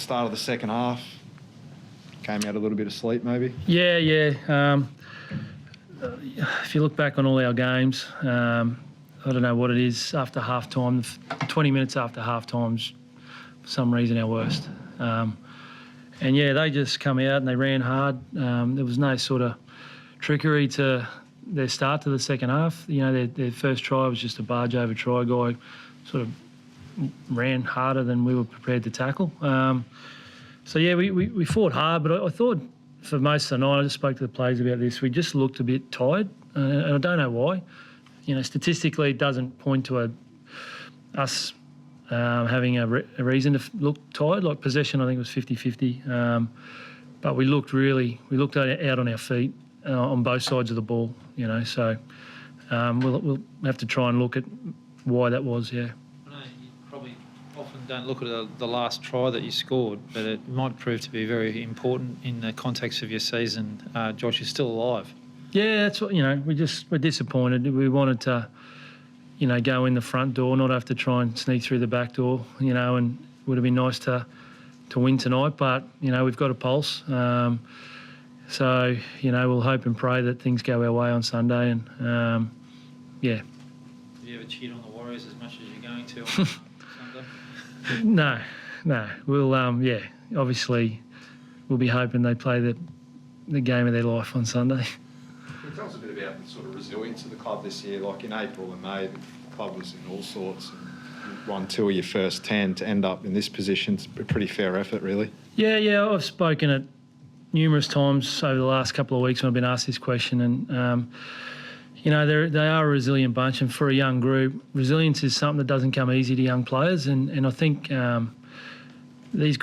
start of the second half. Came out a little bit of sleep, maybe. Yeah. If you look back on all our games, I don't know what it is after half time. 20 minutes after half time's for some reason our worst. And yeah, they just come out and they ran hard. There was no sort of trickery to their start to the second half. You know, their first try was just a barge over try guy, sort of ran harder than we were prepared to tackle. So yeah, we fought hard, but I thought for most of the night, I just spoke to the players about this, we just looked a bit tired, and I don't know why. You know, statistically, it doesn't point to us having a reason to look tired. Like possession, I think it was 50-50. But we looked out on our feet on both sides of the ball, you know. So we'll have to try and look at why that was, yeah. I know you probably often don't look at the last try that you scored, but it might prove to be very important in the context of your season. Josh is still alive. Yeah, that's what, you know, we're disappointed. We wanted to, you know, go in the front door, not have to try and sneak through the back door, you know, and it would have been nice to win tonight, but, you know, we've got a pulse. So, you know, we'll hope and pray that things go our way on Sunday, and, yeah. Have you ever cheered on the Warriors as much as you're going to on Sunday? No. We'll, yeah, obviously we'll be hoping they play the game of their life on Sunday. Can you tell us a bit about the sort of resilience of the club this year? Like in April and May, the club was in all sorts. You won 2 of your first 10 to end up in this position. It's a pretty fair effort, really. Yeah, I've spoken it numerous times over the last couple of weeks when I've been asked this question, and you know, they are a resilient bunch, and for a young group, resilience is something that doesn't come easy to young players, and I think these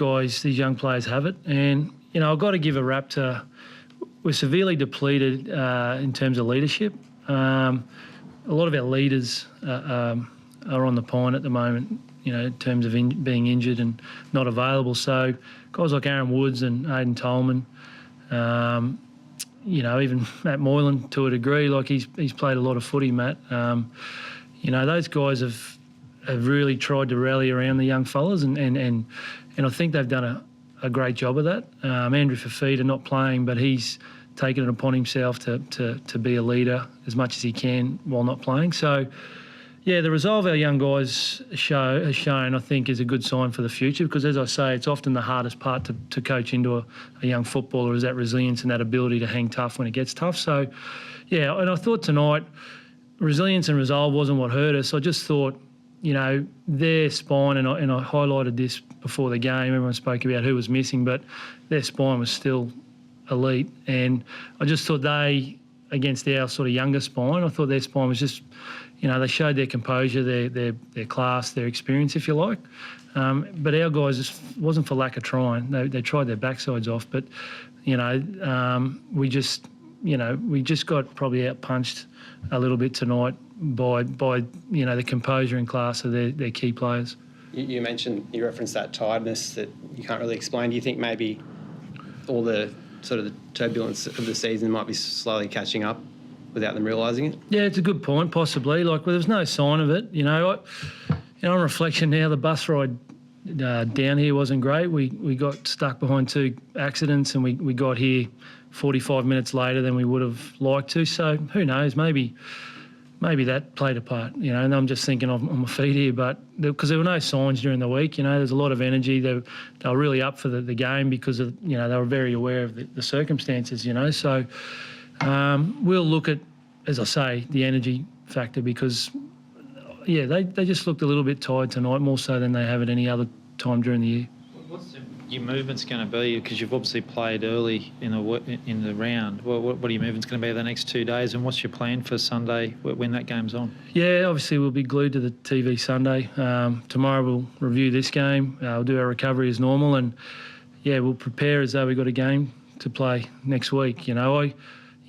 young players have it. And you know, I've got to give a rap to, we're severely depleted in terms of leadership. A lot of our leaders are on the pine at the moment, you know, in terms of being injured and not available. So guys like Aaron Woods and Aidan Tolman, you know, even Matt Moylan to a degree, like he's played a lot of footy, Matt. You know, those guys have really tried to rally around the young fellas, and I think they've done a great job of that. Andrew Fafita not playing, but he's taken it upon himself to be a leader as much as he can while not playing. So, yeah, the resolve our young guys has shown, I think, is a good sign for the future, because, as I say, it's often the hardest part to coach into a young footballer, is that resilience and that ability to hang tough when it gets tough. So, yeah, and I thought tonight resilience and resolve wasn't what hurt us. I just thought, you know, their spine, and I highlighted this before the game, everyone spoke about who was missing, but their spine was still elite. And I just thought they, against our sort of younger spine, I thought their spine was just, you know, they showed their composure, their class, their experience, if you like. But our guys, just wasn't for lack of trying. They tried their backsides off, but, you know, we just got probably outpunched a little bit tonight by you know, the composure and class of their key players. You referenced that tiredness that you can't really explain. Do you think maybe all the sort of the turbulence of the season might be slowly catching up without them realising it? Yeah, it's a good point, possibly. Like, well, there was no sign of it. You know, on reflection now, the bus ride down here wasn't great. We got stuck behind 2 accidents, and we got here 45 minutes later than we would have liked to. So who knows? Maybe that played a part. You know, and I'm just thinking on my feet here, but because there were no signs during the week. You know, there's a lot of energy. They were really up for the game because of, you know, they were very aware of the circumstances. You know, so. We'll look at, as I say, the energy factor, because, yeah, they just looked a little bit tired tonight, more so than they have at any other time during the year. What's your movement's going to be? Because you've obviously played early in the round. What are your movements going to be the next 2 days, and what's your plan for Sunday when that game's on? Yeah, obviously we'll be glued to the TV Sunday. Tomorrow we'll review this game. We'll do our recovery as normal, and, yeah, we'll prepare as though we've got a game to play next week. You know,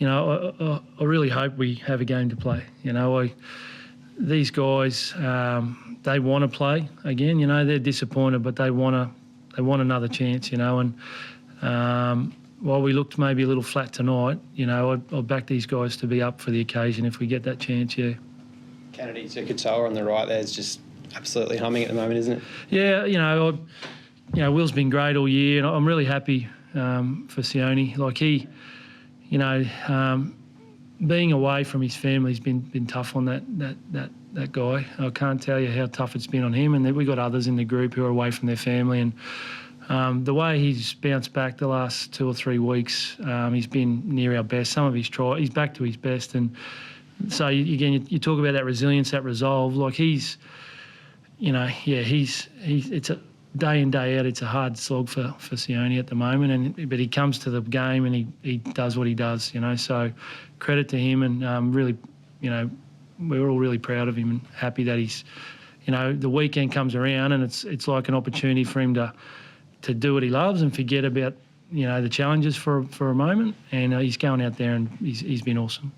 I really hope we have a game to play. You know, these guys, they want to play again. You know, they're disappointed, but they want another chance. You know, and while we looked maybe a little flat tonight, you know, I'll back these guys to be up for the occasion if we get that chance. Yeah. Kennedy to Katoa on the right there is just absolutely humming at the moment, isn't it? Yeah, you know, you know, Will's been great all year, and I'm really happy for Sione. Like he, you know, being away from his family's been tough on that guy. I can't tell you how tough it's been on him, and we got others in the group who are away from their family, and the way he's bounced back the last 2 or 3 weeks, he's been near our best. Some of his he's back to his best, and so again, you talk about that resilience, that resolve. Like he's, you know, yeah, it's a day in, day out, it's a hard slog for Sione at the moment, but he comes to the game and he does what he does, you know, so credit to him, and really, you know, we're all really proud of him and happy that he's, you know, the weekend comes around and it's like an opportunity for him to do what he loves and forget about, you know, the challenges for a moment, and he's going out there and he's been awesome.